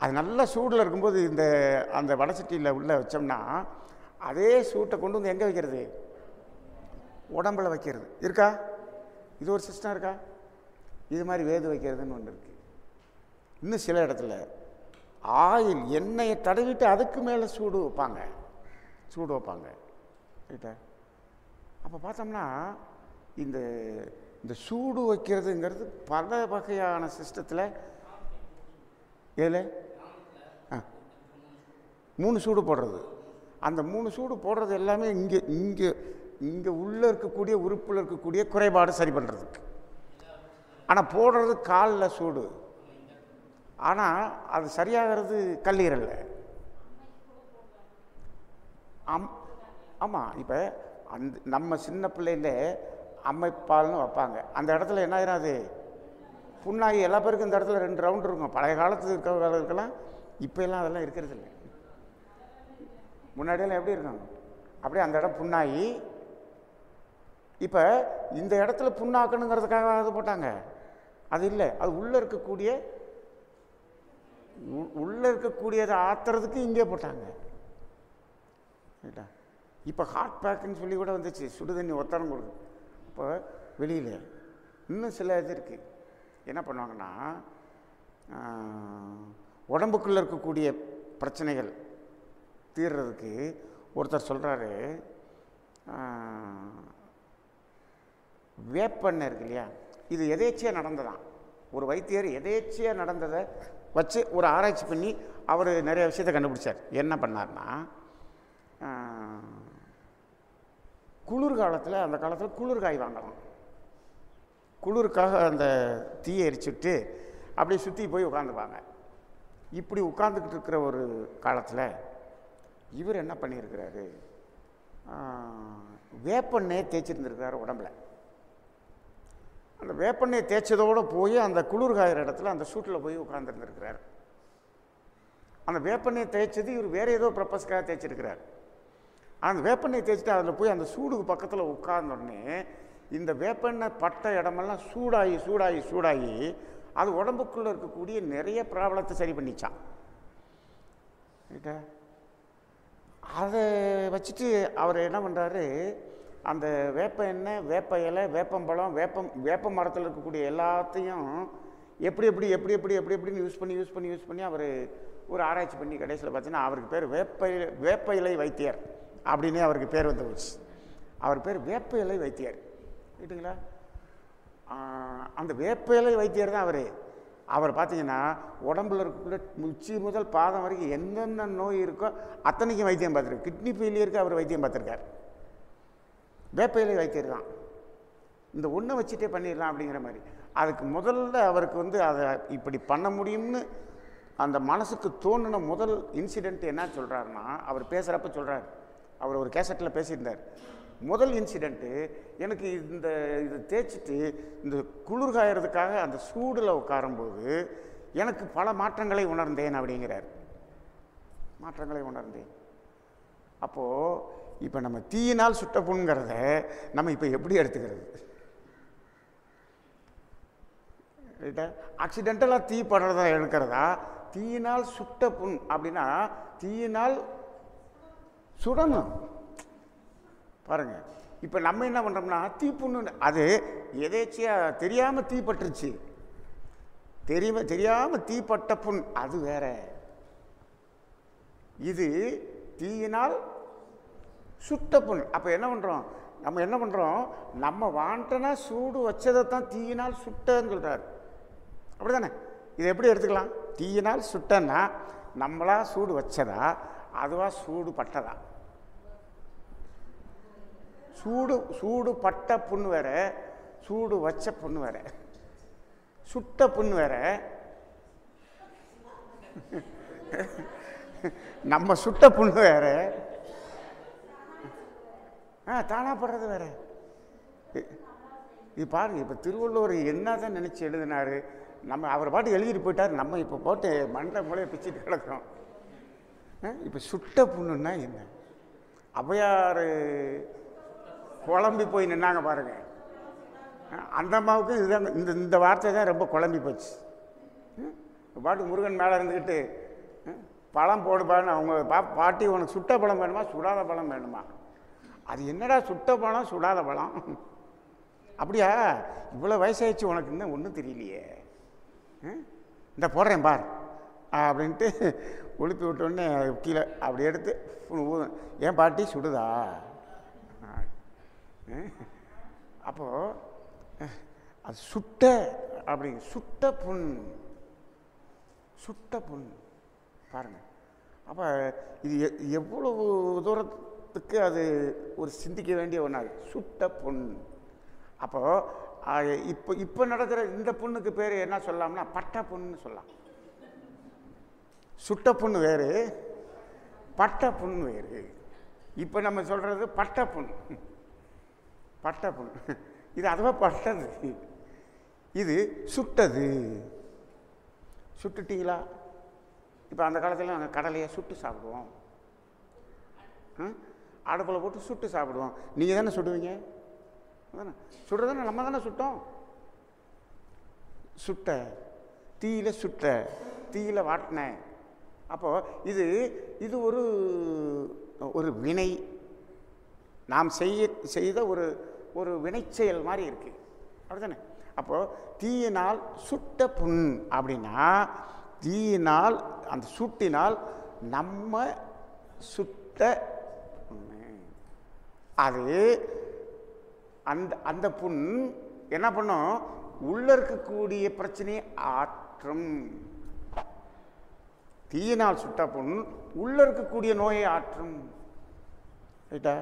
S1: அது நல்லா சூடில் இருக்கும்போது அந்த வடைச்சட்டியில் உள்ளே வச்சோம்னா அதே சூட்டை கொண்டு வந்து எங்கே வைக்கிறது? உடம்பில் வைக்கிறது. இருக்கா? இது ஒரு சிஸ்டம் இருக்கா? இது மாதிரி வேது வைக்கிறதுன்னு ஒன்று இருக்குது. இன்னும் சில இடத்துல ஆயில் எண்ணெயை தடவிட்டு அதுக்கு மேலே சூடு வைப்பாங்க. ரைட்டா? அப்போ பார்த்தோம்னா இந்த சூடு வைக்கிறதுங்கிறது பல வகையான சிஸ்டத்தில் இதில் 3 சூடு போடுறது. அந்த 3 சூடு போடுறது எல்லாமே இங்கே உள்ளே இருக்கக்கூடிய உறுப்பில் இருக்கக்கூடிய குறைபாடு சரி பண்ணுறதுக்கு. ஆனால் போடுறது காலில் சூடு, ஆனால் அது சரியாகிறது கல்லீரல்ல. ஆமாம். இப்போ நம்ம சின்ன பிள்ளையில அம்மைப்பால்னு வைப்பாங்க. அந்த இடத்துல என்ன ஆயிரும்? அது புண்ணாகி எல்லா பேருக்கும் இந்த இடத்துல 2 ரவுண்டு இருக்கும். பழைய காலத்தில் இருக்கிறவங்களுக்கெல்லாம் இப்போ எல்லாம் அதெல்லாம் இருக்கிறது இல்லை. முன்னாடியெல்லாம் எப்படி இருக்காங்க? அப்படியே அந்த இடம் புண்ணாகி, இப்போ இந்த இடத்துல புண்ணாக்கணுங்கிறதுக்காக அது போட்டாங்க. அது இல்லை, அது உள்ளே இருக்கக்கூடியதை ஆத்துறதுக்கு இங்கே போட்டாங்க. ரைட்டா? இப்போ ஹாட் பேக்குன்னு சொல்லி கூட வந்துச்சு, சுடு தண்ணி ஒத்தனம் கொடுக்கு. இப்போ வெளியில் இன்னும் சில இது இருக்குது. என்ன பண்ணுவாங்கன்னா, உடம்புக்குள்ளே இருக்கக்கூடிய பிரச்சனைகள் தீர்றதுக்கு ஒருத்தர் சொல்கிறாரு, வேப்பெண்ணெய் இருக்கு இல்லையா, இது எதேச்சியாக நடந்ததான். ஒரு வைத்தியர் எதேச்சியாக நடந்ததை வச்சு ஒரு ஆராய்ச்சி பண்ணி அவர் நிறைய விஷயத்தை கண்டுபிடிச்சார். என்ன பண்ணார்னா, குளிர்காலத்தில், அந்த காலத்தில் குளிர்காய் வாங்கலாம். குளிருக்காக அந்த தீயை எரிச்சுட்டு அப்படியே சுற்றி போய் உட்காந்துப்பாங்க. இப்படி உட்காந்துக்கிட்டு இருக்கிற ஒரு காலத்தில் இவர் என்ன பண்ணியிருக்கிறாரு, வேப்பெண்ணெயை தேய்ச்சிருந்துருக்கிறார் உடம்பில். அந்த வேப்பெண்ணெயை தேய்ச்சதோடு போய் அந்த குளிர்காயிற இடத்துல அந்த சூட்டில் போய் உட்காந்துருந்துருக்கிறார். அந்த வேப்பெண்ணெயை தேய்ச்சது இவர் வேறு ஏதோ பர்பஸ்க்காக தேய்ச்சிருக்கிறார். அந்த வேப்பெண்ணெயை தேய்ச்சிட்டு அதில் போய் அந்த சூடுக்கு பக்கத்தில் உட்கார்ந்தோடனே இந்த வேப்பெண்ணெய் பட்ட இடமெல்லாம் சூடாகி சூடாகி சூடாகி அது உடம்புக்குள்ளே இருக்கக்கூடிய நிறைய ப்ராப்ளத்தை சரி பண்ணிச்சான். ரைட்டா? அதை வச்சுட்டு அவர் என்ன பண்ணுறாரு, அந்த வேப்ப எண்ணெய், வேப்ப இலை, வேப்பம்பழம், வேப்ப மரத்தில் இருக்கக்கூடிய எல்லாத்தையும் எப்படி எப்படி எப்படி எப்படி எப்படி எப்படின்னு யூஸ் பண்ணி அவர் ஒரு ஆராய்ச்சி பண்ணி கடைசியில் பார்த்தீங்கன்னா அவருக்கு பேர் வேப்ப இலை வைத்தியர் அப்படின்னே அவருக்கு பேர் வந்து போச்சு. அவர் பேர் வேப்ப இலை வைத்தியர். ரைட்டுங்களா? அந்த வேப்ப இலை வைத்தியர் தான் அவர் பார்த்தீங்கன்னா உடம்புல இருக்கக்கூடிய உச்சி முதல் பாதம் வரைக்கும் என்னென்ன நோய் இருக்கோ அத்தனைக்கும் வைத்தியம் பார்த்துருக்காரு. கிட்னி ஃபெயிலியருக்கு அவர் வைத்தியம் பார்த்துருக்கார். வேப்ப இலை வைத்தியர் தான். இந்த ஒன்றை வச்சுட்டே பண்ணிடலாம் அப்படிங்கிற மாதிரி. அதுக்கு முதல்ல அவருக்கு வந்து அதை இப்படி பண்ண முடியும்னு அந்த மனசுக்கு தோணுன முதல் இன்சிடெண்ட் என்ன சொல்கிறாருன்னா, அவர் பேசுகிறப்ப சொல்கிறார், அவர் ஒரு கேசட்டில் பேசியிருந்தார். முதல் இன்சிடெண்ட்டு, எனக்கு இதை தேய்ச்சிட்டு இந்த குளிர் காயறதுக்காக அந்த சூடில் உட்காரும்போது எனக்கு பல மாற்றங்களை உணர்ந்தேன் அப்படிங்கிறார். மாற்றங்களை உணர்ந்தேன். அப்போது இப்போ நம்ம தீயினால் சுட்ட புண்ணுங்கிறத நம்ம இப்போ எப்படி எடுத்துக்கிறது? ரைட்டா? ஆக்சிடென்டலாக தீ படுறதா எடுக்கிறதா? தீயினால் சுட்ட புண் அப்படின்னா தீயினால் சுடணும். பாருங்க, இப்போ நம்ம என்ன பண்ணுறோம்னா தீப்புண்ணு, அது எதேச்சியாக தெரியாமல் தீ பட்டுருச்சு, தெரியாமல் தீப்பட்ட புண் அது வேற. இது தீயினால் சுட்ட புண். அப்போ என்ன பண்ணுறோம், நம்ம வாண்டனா சூடு வச்சதை தான் தீயினால் சுட்டன்னு சொல்கிறார். அப்படி தானே? இதை எப்படி எடுத்துக்கலாம்? தீயினால் சுட்டன்னா நம்மளா சூடு வச்சதா, அதுவா சூடு பட்டதா? சூடு பட்ட புண்ணு வேற, சூடு வச்ச புண்ணு வேற, சுட்ட புண்ணு வேற. நம்ம சுட்ட புண்ணு வேற, தானா படுறது வேற. இது பாருங்க, இப்போ திருவள்ளுவர் என்னதான் நினைச்சு எழுதினாரு, நம்ம அவர் பாட்டு எழுதிட்டு போயிட்டார், நம்ம இப்போ போட்டு மண்டை மூலையை பிச்சுட்டு கிடக்கிறோம். இப்போ சுட்ட புண்ணுன்னா என்ன? ஔவையார் குழம்பி போய் நின்னாங்க பாருங்க, அந்த அம்மாவுக்கு இதுதான் இந்த வார்த்தை தான் ரொம்ப குழம்பி போச்சு. பாட்டு முருகன் மேலே இருந்துக்கிட்டு பழம் போடுப்பான்னு அவங்க பாட்டி, உனக்கு சுட்ட பழம் வேணுமா சுடாத பழம் வேணுமா? அது என்னடா சுட்ட பழம் சுடாத பழம்? அப்படியா? இவ்வளோ வயசாகிடுச்சு உனக்கு இன்னும் ஒன்றும் தெரியலையே, இந்த போடுறேன் பார் அப்படின்ட்டு ஒழுப்பி விட்டோடனே கீழே அப்படி எடுத்து ஏன் பாட்டி சுடுதா? அப்போது அது சுட்ட அப்படி சுட்ட புண், சுட்ட புண் பாருங்கள். அப்போ இது எவ்வளவு தூரத்துக்கு அது ஒரு சிந்திக்க வேண்டிய ஒன்றா சுட்ட புண். அப்போது இப்போ நடக்கிற இந்த புண்ணுக்கு பேர் என்ன சொல்லலாம்னா பட்ட புண்ணுன்னு சொல்லலாம். சுட்ட புண் வேறு, பட்ட புண் வேறு. இப்போ நம்ம சொல்கிறது பட்ட புண். பட்ட புண் இது அதுவா பட்டது, இது சுட்டது. சுட்டுட்டீங்களா? இப்போ அந்த காலத்தில் நாங்கள் கடலையை சுட்டு சாப்பிடுவோம், அடுப்பில் போட்டு சுட்டு சாப்பிடுவோம். நீங்கள் தானே சுடுவீங்க? தானே சுடுறதானே, நம்ம தானே சுட்டோம். சுட்ட தீயில சுட்ட தீயில வாட்டின. அப்போது இது ஒரு வினை, நாம் செய்த ஒரு வினைச்செயல் மாதிரி இருக்குது. அப்படி தானே? அப்போது தீயினால் சுட்ட புண் அப்படின்னா தீயினால் அந்த சூட்டினால் நம்ம சுட்ட அது அந்த புண் என்ன பண்ணும்? உள்ள இருக்கக்கூடிய பிரச்சனையை ஆற்றும். தீயினால் சுட்ட புண் உள்ள இருக்கக்கூடிய நோயை ஆற்றும். ரைட்டா?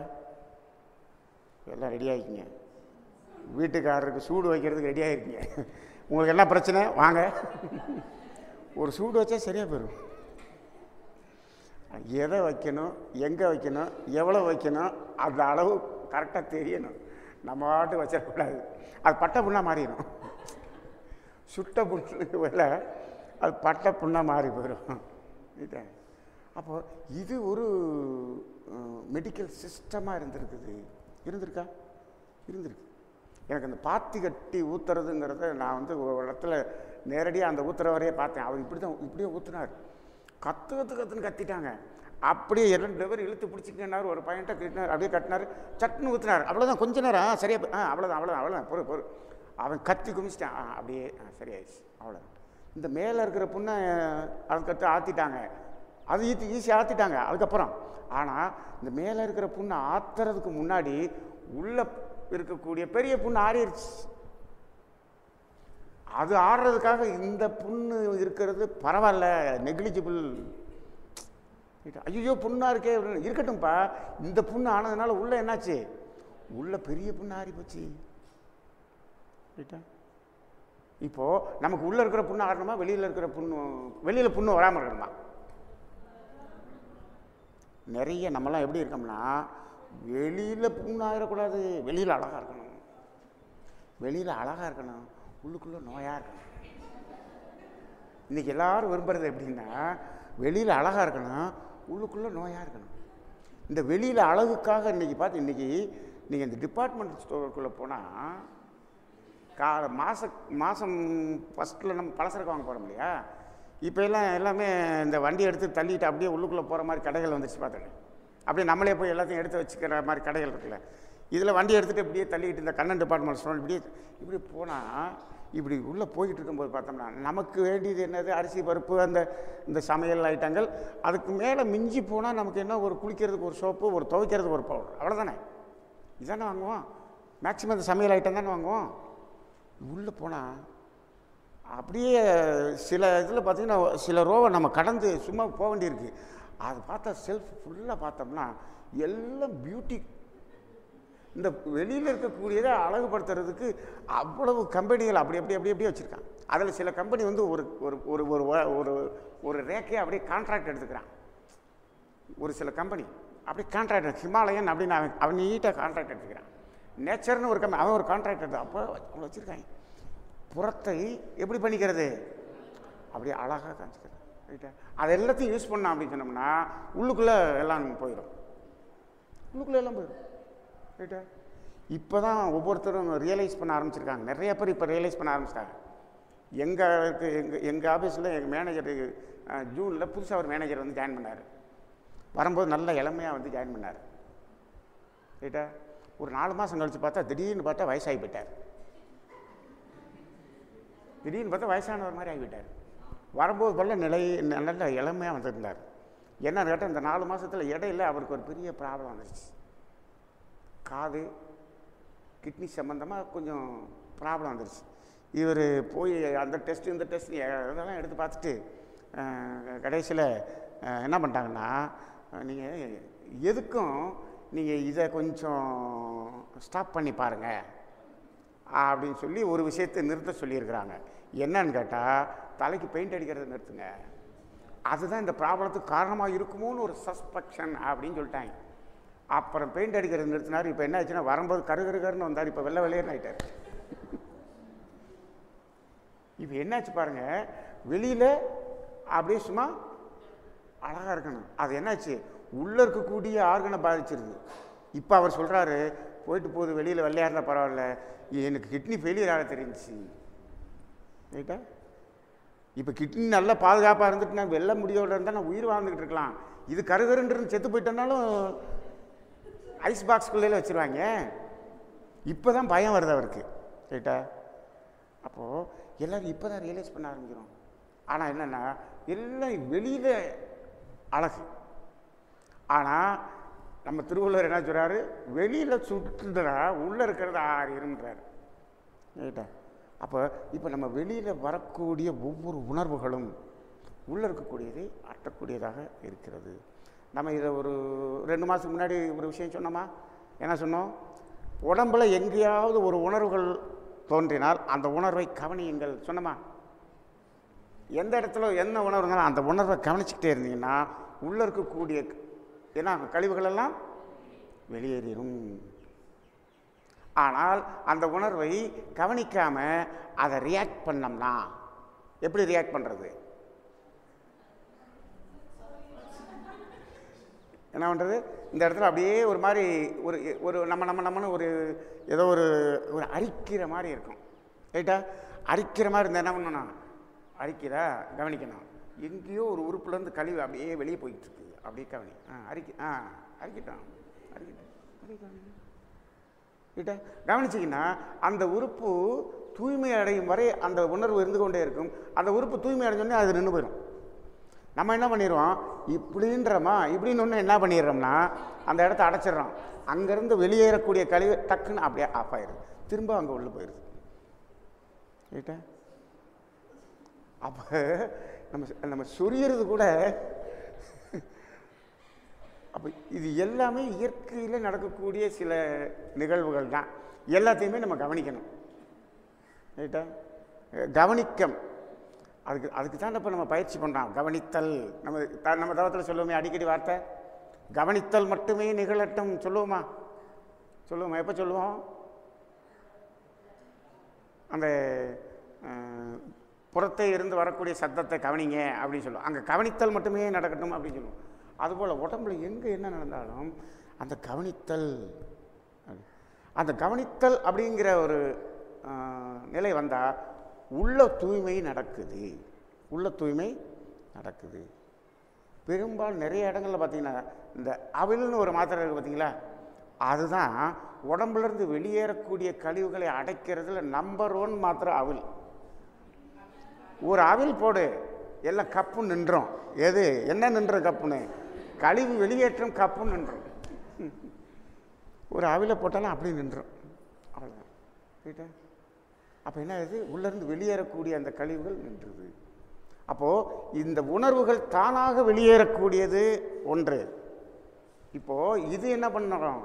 S1: எல்லாம் ரெடி ஆகிக்கிங்க. வீட்டுக்காரருக்கு சூடு வைக்கிறதுக்கு ரெடி ஆகிருக்கீங்க. உங்களுக்கு என்ன பிரச்சனை? வாங்க, ஒரு சூடு வச்சா சரியாக போயிடும். எதை வைக்கணும், எங்கே வைக்கணும், எவ்வளோ வைக்கணும், அந்த அளவு கரெக்டாக தெரியணும். நம்ம பாட்டு வச்சிடக்கூடாது, அது பட்ட புண்ணாக மாறிடும். சுட்ட புண்ணுக்கு வேலை அது பட்ட புண்ணாக மாறி போயிடும். அப்போது இது ஒரு மெடிக்கல் சிஸ்டமாக இருந்திருக்குது. இருந்திருக்கா? இருந்திருக்கு. எனக்கு அந்த பாத்தி கட்டி ஊற்றுறதுங்கிறத நான் வந்து ஒரு இடத்துல நேரடியாக அந்த ஊற்றுறவரையே பார்த்தேன். அவர் இப்படி தான் இப்படியே ஊற்றுனார். கத்துன்னு கத்திட்டாங்க. அப்படியே 2 பேர் இழுத்து பிடிச்சிக்கினார். ஒரு பையன்ட்ட கட்டினார், அப்படியே கட்டினார், சட்டுன்னு ஊற்றுனார். அவ்வளோதான், கொஞ்ச நேரம் சரியா அவ்வளோதான் பொறு அவன் கத்தி குமிச்சிட்டான். அப்படியே சரியாயிடுச்சு, அவ்வளோதான். இந்த மேலே இருக்கிற புண்ணை அதுக்கடுத்து ஆற்றிட்டாங்க. அது ஈஸியாக ஆற்றிட்டாங்க அதுக்கப்புறம். ஆனால் இந்த மேலே இருக்கிற புண்ணை ஆற்றுறதுக்கு முன்னாடி உள்ளே இருக்கக்கூடிய பெரிய புண்ணு ஆறிடுச்சு. அது ஆடுறதுக்காக இந்த புண்ணு இருக்கிறது பரவாயில்ல, நெக்லிஜிபிள். ஐயோ புண்ணா இருக்கே, இருக்கட்டும்ப்பா. இந்த புண்ணு ஆனதுனால உள்ள என்னாச்சு, உள்ள பெரிய புண்ணு ஆறி போச்சு. இப்போ நமக்கு உள்ள இருக்கிற புண்ணு ஆடணுமா, வெளியில இருக்கிற புண்ணு, வெளியில புண்ணு வராமல் இருக்கணுமா? நிறைய நம்மலாம் எப்படி இருக்கோம்னா, வெளியில புண்ணு ஆயிடக்கூடாது, வெளியில அழகா இருக்கணும். வெளியில அழகா இருக்கணும், உள்ளுக்குள்ள நோயா இருக்கணும். இன்னைக்கு எல்லாரும் விரும்புறது எப்படின்னா, வெளியில அழகா இருக்கணும், உள்ளுக்குள்ள நோயா இருக்கணும். இந்த வெளியில அழகுக்காக இன்னைக்கு பார்த்து, இன்னைக்கு நீங்க இந்த டிபார்ட்மெண்ட் ஸ்டோருக்குள்ள போனா மாதம் ஃபஸ்ட்டில் நம்ம பலசரக்கு வாங்க போகிறோம் இல்லையா, இப்போ எல்லாமே இந்த வண்டி எடுத்து தள்ளிட்டு அப்படியே உள்ளுக்குள்ளே போகிற மாதிரி கடைகள் வந்துச்சு பார்த்துங்க. அப்படியே நம்மளே போய் எல்லாத்தையும் எடுத்து வச்சுக்கிற மாதிரி கடைகள் இருக்குல்ல. இதில் வண்டி எடுத்துகிட்டு இப்படியே தள்ளிக்கிட்டு இந்த கண்ணன் டிபார்ட்மெண்ட் ஸ்டோர் இப்படி போனால், இப்படி உள்ளே போய்கிட்டு இருக்கும்போது பார்த்தோம்னா நமக்கு வேண்டியது என்னது, அரிசி பருப்பு, இந்த சமையல் ஐட்டங்கள். அதுக்கு மேலே மிஞ்சி போனால் நமக்கு என்ன, ஒரு குளிக்கிறதுக்கு ஒரு சோப்பு, ஒரு துவைக்கிறதுக்கு ஒரு பவுடர், அவ்வளோதானே. இதானே வாங்குவோம் மேக்ஸிமம். இந்த சமையல் ஐட்டம் தானே வாங்குவோம். உள்ளே போனால் அப்படியே சில இதில் பார்த்திங்கன்னா சில ரோவை நம்ம கடந்து சும்மா போக வேண்டியிருக்கு. அது பார்த்தா செல்ஃப் ஃபுல்லாக பார்த்தோம்னா எல்லாம் பியூட்டி. இந்த வெளியில் இருக்கக்கூடியதை அழகுபடுத்துறதுக்கு அவ்வளவு கம்பெனிகள் அப்படி அப்படி அப்படி அப்படியே வச்சுருக்கான். அதில் சில கம்பெனி வந்து ஒரு ஒரு ஒரு ஒரு ரேக்கையை அப்படியே கான்ட்ராக்ட் எடுத்துக்கிறான். ஒரு சில கம்பெனி அப்படியே கான்ட்ராக்ட், ஹிமாலயன் அப்படின்னு அவன் நீட்டாக கான்ட்ராக்ட் எடுத்துக்கிறான். நேச்சர்னு ஒரு கம்பெனி, அவன் ஒரு கான்ட்ராக்ட் எடுத்து அப்போ அவங்க வச்சுருக்காங்க. புறத்தை எப்படி பண்ணிக்கிறது, அப்படியே அழகாக காமிச்சிக்கிறது. ரைட்டா, அது எல்லாத்தையும் யூஸ் பண்ணோம் அப்படின்னு சொன்னோம்னா உள்ளுக்குள்ளே எல்லாம் போயிடும், உள்ளுக்குள்ளே எல்லாம் போயிடும். ரைட்டா, இப்போ தான் ஒவ்வொருத்தரும் ரியலைஸ் பண்ண ஆரம்பிச்சிருக்காங்க. நிறைய பேர் இப்போ ரியலைஸ் பண்ண ஆரம்பிச்சிட்டாங்க. எங்கள் ஆஃபீஸில் எங்கள் மேனேஜர் ஜூனில் புதுசாக ஒரு மேனேஜர் வந்து ஜாயின் பண்ணார். வரும்போது நல்ல இளமையாக வந்து ஜாயின் பண்ணார். ரைட்டா, ஒரு 4 மாதம் கழித்து பார்த்தா திடீர்னு பார்த்தா வயசாகி போயிட்டார். திடீர்னு பார்த்தா வயசானவர் மாதிரி ஆகிவிட்டார். வரும்போது போல நல்ல இளமையாக வந்திருந்தார். என்னன்னு கேட்டால், இந்த 4 மாதத்தில் இடையில அவருக்கு ஒரு பெரிய ப்ராப்ளம் வந்துருச்சு. காது கிட்னி சம்மந்தமாக கொஞ்சம் ப்ராப்ளம் வந்துருச்சு. இவர் போய் அந்த டெஸ்ட்டு இந்த டெஸ்ட் இதெல்லாம் எடுத்து பார்த்துட்டு கடைசியில் என்ன பண்ணிட்டாங்கன்னா, நீங்கள் எதுக்கும் நீங்கள் இதை கொஞ்சம் ஸ்டாப் பண்ணி பாருங்கள் அப்படின்னு சொல்லி ஒரு விஷயத்தை நிறுத்த சொல்லியிருக்கிறாங்க. என்னன்னு கேட்டால், தலைக்கு பெயிண்ட் அடிக்கிறத நிறுத்துங்க, அதுதான் இந்த ப்ராப்ளத்துக்கு காரணமாக இருக்குமோன்னு ஒரு சஸ்பெக்ஷன் அப்படின்னு சொல்லிட்டாங்க. அப்புறம் பெயிண்ட் அடிக்கிறது நிறுத்தினார். இப்போ என்ன ஆச்சுன்னா, வரும்போது கருன்னு வந்தார், இப்போ வெள்ளை வெள்ளையர்னு ஆகிட்டார். இப்போ என்னாச்சு பாருங்கள், வெளியில் அப்படியே சும்மா அழகாக இருக்கணும். அது என்னாச்சு, உள்ளே இருக்கக்கூடிய ஆர்கனை பாதிச்சிருது. இப்போ அவர் சொல்கிறாரு, போயிட்டு போகுது வெளியில் வெள்ளையாக இருந்தால் பரவாயில்ல, எனக்கு கிட்னி ஃபெயிலியர் ஆக தெரிஞ்சிச்சு. ரைட்டா, இப்போ கிட்னி நல்லா பாதுகாப்பாக இருந்துட்டு நான் வெள்ள முடியோட இருந்தால் நான் உயிர் வாழ்ந்துக்கிட்டு இருக்கலாம். இது கருகருன்றது செத்து போயிட்டனாலும் ஐஸ் பாக்ஸ்குள்ளே வச்சுருவாங்க. இப்போ தான் பயம் வருது அவருக்கு. ரைட்டா, அப்போது எல்லோரும் இப்போ தான் ரியலைஸ் பண்ண ஆரம்பிக்கிறோம். ஆனால் என்னென்னா, எல்லாம் வெளியில் அழகு. ஆனால் நம்ம திருவள்ளுவர் என்ன சொல்கிறாரு, வெளியில் சுற்றுறா உள்ளே இருக்கிறது ஆறிருன்றார். ரைட்டா, அப்போ இப்போ நம்ம வெளியில் வரக்கூடிய ஒவ்வொரு உணர்வுகளும் உள்ளே இருக்கக்கூடியதை ஆட்டக்கூடியதாக இருக்கிறது. நம்ம இதை ஒரு 2 மாதத்துக்கு முன்னாடி ஒரு விஷயம் சொன்னோமா, என்ன சொன்னோம், உடம்புல எங்கேயாவது ஒரு உணர்வுகள் தோன்றினால் அந்த உணர்வை கவனியுங்கள் சொன்னோமா. எந்த இடத்துல என்ன உணர்வு இருந்தாலும் அந்த உணர்வை கவனிச்சுக்கிட்டே இருந்தீங்கன்னா உள்ளே இருக்கக்கூடிய ஏன்னா கழிவுகள் எல்லாம் வெளியேறும். ஆனால் அந்த உணர்வை கவனிக்காமல் அதை ரியாக்ட் பண்ணோம்னா எப்படி ரியாக்ட் பண்ணுறது? என்ன பண்ணுறது, இந்த இடத்துல அப்படியே ஒரு மாதிரி ஒரு ஒரு நம்மன்னு ஒரு ஏதோ ஒரு ஒரு அரிக்கிற மாதிரி இருக்கும். ரைட்டா? அரிக்கிற மாதிரி இருந்தால் என்ன பண்ணணும், அரிக்கிறா கவனிக்கணும். எங்கேயோ ஒரு உறுப்புலேருந்து கழிவு அப்படியே வெளியே போயிட்டுருக்கு, அப்படியே கவனி. அரிக்கிட்டோம் ரைட்டா? கவனிச்சிங்கன்னா அந்த உறுப்பு தூய்மை அடையும் வரை அந்த உணர்வு இருந்து கொண்டே இருக்கும். அந்த உறுப்பு தூய்மை அடைஞ்சோடனே அது நின்று போயிடும். நம்ம என்ன பண்ணிடுவோம், இப்படின்றோமா இப்படின்னு ஒன்று என்ன பண்ணிடுறோம்னா அந்த இடத்த அடைச்சிடுறோம். அங்கேருந்து வெளியேறக்கூடிய கழிவு டக்குன்னு அப்படியே ஆஃப் ஆயிடுது, திரும்ப அங்கே உள்ள போயிடுது. ரைட்டா? அப்போ நம்ம சொரியறது கூட அப்போ இது எல்லாமே இயற்கையில் நடக்கக்கூடிய சில நிகழ்வுகள் தான். எல்லாத்தையுமே நம்ம கவனிக்கணும். ரைட்டா? கவனிக்கம் அதுக்கு தான் இப்போ நம்ம பயிற்சி பண்ணுறோம். கவனித்தல் நம்ம தவத்தில் சொல்லுவோமே அடிக்கடி வார்த்தை, கவனித்தல் மட்டுமே நிகழட்டும் சொல்லுவோமா? எப்போ சொல்லுவோம்? அந்த புறத்தை இருந்து வரக்கூடிய சத்தத்தை கவனிங்க அப்படின்னு சொல்லுவோம். அங்கே கவனித்தல் மட்டுமே நடக்கட்டும் அப்படின்னு சொல்லுவோம். அதுபோல் உடம்புல எங்கே என்ன நடந்தாலும் அந்த கவனித்தல் அப்படிங்கிற ஒரு நிலை வந்தால் உள்ள தூய்மை நடக்குது. பெரும்பாலும் நிறைய இடங்களில் பார்த்தீங்கன்னா இந்த அவில்னு ஒரு மாத்திரை இருக்குது பார்த்தீங்களா, அதுதான் உடம்புலேருந்து வெளியேறக்கூடிய கழிவுகளை அடைக்கிறதுல நம்பர் 1 மாத்திரை அவில். ஒரு அவில் போடு, எல்லாம் கப்பு நின்றோம். எது என்ன நின்ற கப்புன்னு, கழிவு வெளியேற்றம் கப்பு நின்றோம். ஒரு அவிலை போட்டாலும் அப்படி நின்றோம். அவ்வளோதான். ரைட்டா? அப்போ என்ன ஆகுது, உள்ளேருந்து வெளியேறக்கூடிய அந்த கழிவுகள் நின்றுது. அப்போது இந்த உணர்வுகள் தானாக வெளியேறக்கூடியது ஒன்று. இப்போது இது என்ன பண்ணுறோம்,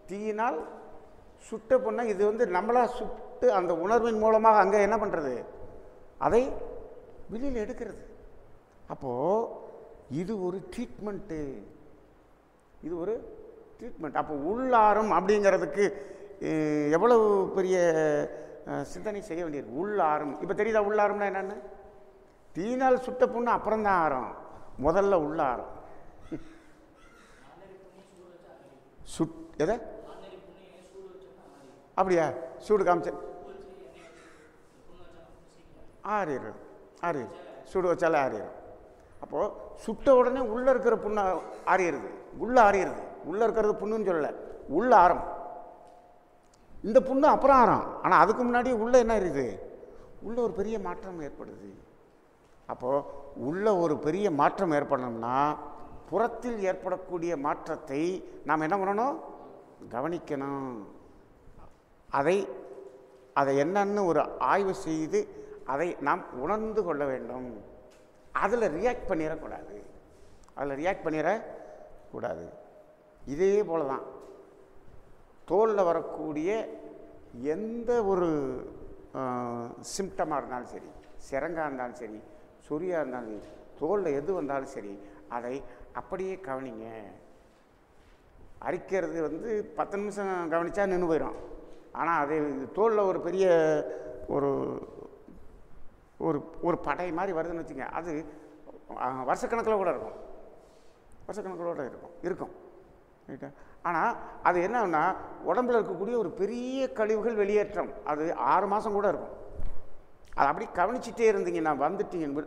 S1: தீயினால் சுட்ட பொண்ணை இது நம்மளா சுட்டு அந்த உணர்வின் மூலமாக அங்கே என்ன பண்ணுறது, அதை வெளியில் எடுக்கிறது. அப்போது இது ஒரு ட்ரீட்மெண்ட்டு. அப்போ உள்ளாரம் அப்படிங்கிறதுக்கு எவ்வளவு பெரிய சிந்தனை செய்ய வேண்டியிருக்கு. உள்ளாரம் இப்போ தெரியுதா? உள்ளாரம்னா என்னென்னு, தீனால் சுட்ட புண்ணு அப்புறம்தான் ஆரம், முதல்ல உள்ளாரம். எதை அப்படியா சூடு காமிச்ச ஆறிடும், சூடு வச்சாலே ஆறிடும். அப்போது சுட்ட உடனே உள்ளே இருக்கிற புண்ணு ஆறிடுது, உள்ளே இருக்கிறது புண்ணுன்னு சொல்லலை, உள்ள ஆரம். இந்த புண்ணு அப்புறம் ஆரம், ஆனால் அதுக்கு முன்னாடி உள்ளே என்ன இருக்குது, உள்ளே ஒரு பெரிய மாற்றம் ஏற்படுது. அப்போது உள்ளே ஒரு பெரிய மாற்றம் ஏற்படணும்னா புறத்தில் ஏற்படக்கூடிய மாற்றத்தை நாம் என்ன பண்ணணும், கவனிக்கணும். அதை என்னன்னு ஒரு ஆய்வு செய்து அதை நாம் உணர்ந்து கொள்ள வேண்டும். அதில் ரியாக்ட் பண்ணிடக்கூடாது. இதே போல தான் தோலில் வரக்கூடிய எந்த ஒரு சிம்டமாக இருந்தாலும் சரி, சிரங்காக இருந்தாலும் சரி, சொரியாக இருந்தாலும் சரி, தோலில் எது வந்தாலும் சரி, அதை அப்படியே கவனிங்க. அரிக்கிறது 10 நிமிஷம் கவனித்தா நின்று போயிடும். ஆனால் அது தோலில் ஒரு பெரிய ஒரு ஒரு படை மாதிரி வருதுன்னு வச்சுங்க, அது வருஷக்கணக்கில் கூட இருக்கும். ரைட்டா? ஆனால் அது என்னன்னா உடம்புல இருக்கக்கூடிய ஒரு பெரிய கழிவுகள் வெளியேற்றம், அது 6 மாதம் கூட இருக்கும். அதை அப்படி கவனிச்சுட்டே இருந்தீங்கன்னா,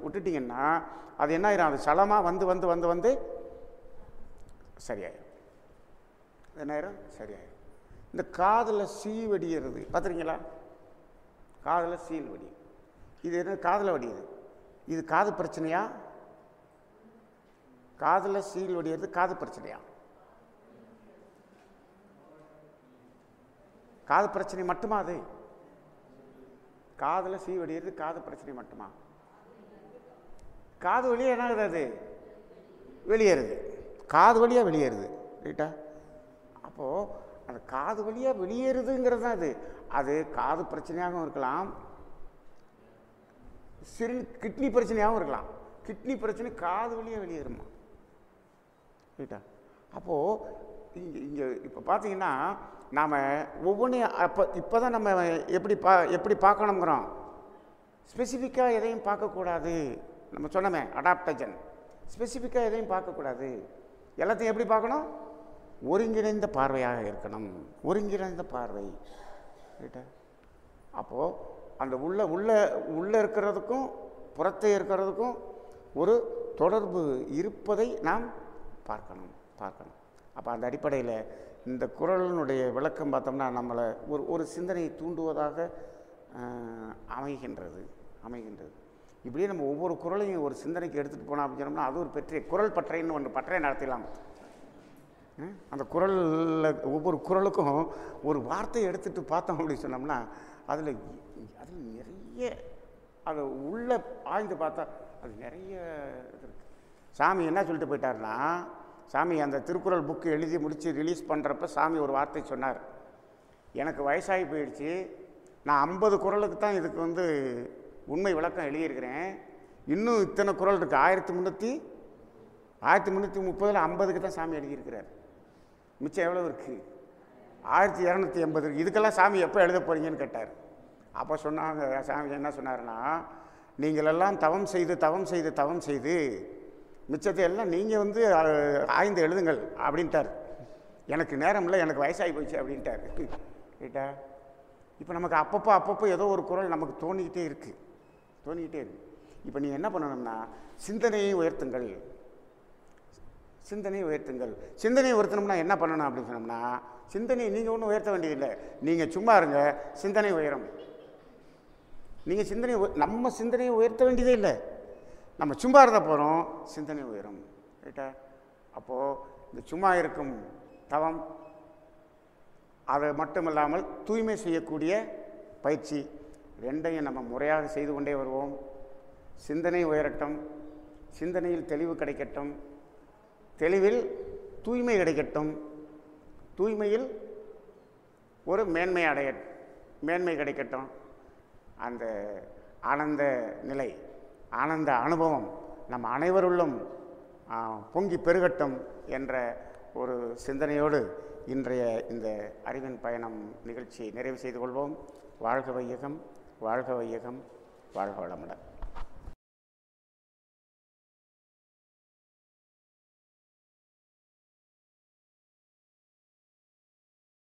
S1: விட்டுட்டீங்கன்னா அது என்ன ஆயிரும், அது சலமாக வந்து சரியாயிரும். என்ன ஆயிரும், சரியாயிரும். இந்த காதில் சீல் வடிகிறது பார்த்துருங்களா, காதில் சீல் வடி, இது என்ன காதில் வடியுது, இது காது பிரச்சனையா? காதில் சீல் வடிகிறது காது பிரச்சனையா? காது பிரச்சனை மட்டுமா? அது காதில் சீல் வடிகிறது காது பிரச்சனை மட்டுமா? காது வழியாக என்ன ஆகுது, அது வெளியேறுது, காது வழியாக வெளியேறுது. ரைட்டா? அப்போது அந்த காது வழியாக வெளியேறுதுங்கிறது தான் அது காது பிரச்சனையாகவும் இருக்கலாம், கிட்னி பிரச்சனையாகவும் இருக்கலாம். கிட்னி பிரச்சனை காது வழியாக வெளியேறுமா? ரைட்டா? அப்போது இங்கே இப்போ பார்த்தீங்கன்னா நாம் ஒவ்வொன்றையும் இப்போ தான் நம்ம எப்படி பார்க்கணுங்கிறோம். ஸ்பெசிஃபிக்காக எதையும் பார்க்கக்கூடாது. நம்ம சொன்னோமே அடாப்டேஷன், ஸ்பெசிஃபிக்காக எதையும் பார்க்கக்கூடாது. எல்லாத்தையும் எப்படி பார்க்கணும்? ஒருங்கிணைந்த பார்வையாக இருக்கணும். ஒருங்கிணைந்த பார்வை. ரைட்டா? அப்போது அந்த உள்ளே இருக்கிறதுக்கும் புறத்தே இருக்கிறதுக்கும் ஒரு தொடர்பு இருப்பதை நாம் பார்க்கணும். அப்போ அந்த அடிப்படையில் இந்த குறளினுடைய விளக்கம் பார்த்தோம்னா நம்மளை ஒரு சிந்தனையை தூண்டுவதாக அமைகின்றது. இப்படியே நம்ம ஒவ்வொரு குறளையும் ஒரு சிந்தனைக்கு எடுத்துகிட்டு போனோம் அப்படின்னு சொன்னோம்னா அது ஒரு குறள் பற்றைன்னு ஒன்று பற்றை நடத்தலாம். அந்த குறளில் ஒவ்வொரு குறளுக்கும் ஒரு வார்த்தையை எடுத்துகிட்டு பார்த்தோம் அப்படின்னு சொன்னோம்னா அதில் நிறைய அதை உள்ளே ஆய்ந்து பார்த்தா அது நிறைய இது இருக்குது. சாமி என்ன சொல்லிட்டு போயிட்டாருன்னா, சாமி அந்த திருக்குறள் புக்கு எழுதி முடித்து ரிலீஸ் பண்ணுறப்ப சாமி ஒரு வார்த்தை சொன்னார். எனக்கு வயசாகி போயிடுச்சு, நான் 50 குறளுக்கு தான் இதுக்கு உண்மை விளக்கம் எழுதியிருக்கிறேன். இன்னும் இத்தனை குறள் இருக்குது. 1330 50க்கு தான் சாமி எழுதியிருக்கிறார். மிச்சம் எவ்வளோ இருக்குது? 1280 இருக்குது. இதுக்கெல்லாம் சாமி எப்போ எழுத போகிறீங்கன்னு கேட்டார். அப்போ சொன்னாங்க, சாமி என்ன சொன்னார்னா, நீங்களெல்லாம் தவம் செய்து மிச்சத்தை எல்லாம் நீங்கள் ஆய்ந்து எழுதுங்கள் அப்படின்ட்டார். எனக்கு நேரம் இல்லை, எனக்கு வயசாகி போயிடுச்சு அப்படின்ட்டார். ரைட்டா? இப்போ நமக்கு அப்பப்போ ஏதோ ஒரு குறள் நமக்கு தோணிக்கிட்டே இருக்குது. இப்போ நீங்கள் என்ன பண்ணணும்னா சிந்தனையை உயர்த்துங்கள். சிந்தனையை உயர்த்தணும்னா என்ன பண்ணணும் அப்படின்னு சொன்னோம்னா, சிந்தனையை நீங்கள் ஒன்றும் உயர்த்த வேண்டியதில்லை. நீங்கள் சும்மா இருங்க, சிந்தனை உயரும். நம்ம சிந்தனையை உயர்த்த வேண்டியதே இல்லை. நம்ம சும்மா இருந்த போகிறோம், சிந்தனை உயரும். ரைட்டா? அப்போது இந்த சும்மா இருக்கும் தவம், அது மட்டும் இல்லாமல் தூய்மை செய்யக்கூடிய பயிற்சி, ரெண்டையும் நம்ம முறையாக செய்து கொண்டே வருவோம். சிந்தனை உயரட்டும், சிந்தனையில் தெளிவு கிடைக்கட்டும், தெளிவில் தூய்மை கிடைக்கட்டும், தூய்மையில் ஒரு மேன்மை கிடைக்கட்டும். அந்த ஆனந்த நிலை, ஆனந்த அனுபவம் நம் அனைவருள்ளும் பொங்கி பெருகட்டும் என்ற ஒரு சிந்தனையோடு இன்றைய இந்த அறிவின் பயணம் நிகழ்ச்சியை நிறைவு செய்து கொள்வோம். வாழ்க வையகம், வாழ்க வையகம், வாழ்க வளமுடன்.